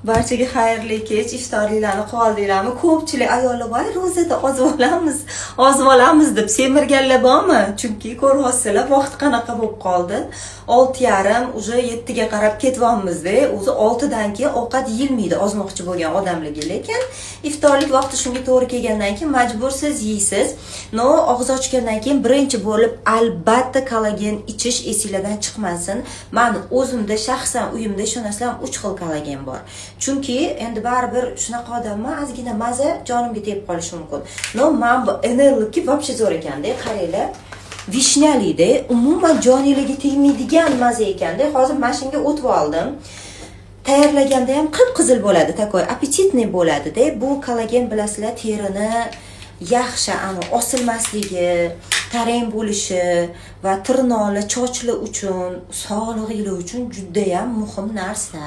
Barchaga xayrli kech, iftorliklarni qoldinglarmi? Ko'pchilik ayollar voy ro'zada ozib olamiz deb semirganlar bormi? Chunki ko'ryapsizlar, vaqt qanaqa bo'lib qoldi. 6:30 уже 7ga qarab ketyapmiz-da. O'zi 6dan keyin ovqat yeyilmaydi ozmoqchi bo'lgan odamlarga, lekin iftorlik vaqti shunga to'g'ri kelgandan keyin majbursiz yeysiz. No, og'iz ochgandan keyin birinchi bo'lib albatta kollagen ichish esingizdan chiqmasin. Men o'zimda shaxsan uyimda ishonasizlar 3 xil kollagen bor. Chunki endi baribir shunaqa odamman, ozgina maza jonimga tegib qolishi mumkin. No, men bu enerliki вообще zo'r ekanda, qaranglar. Vishnalida umuman joningizga tegmaydigan maza ekanda. Hozir mashinga o'tib oldim. Tayyorlaganda ham qip-qizil bo'ladi, takoy apetitniy bo'ladi-da. Bu kollagen bilasizlar, terini yaxshi osilmasligi, tarang bo'lishi va tirnoqlar, chochlar uchun, sog'lig'inglar uchun juda ham muhim narsa.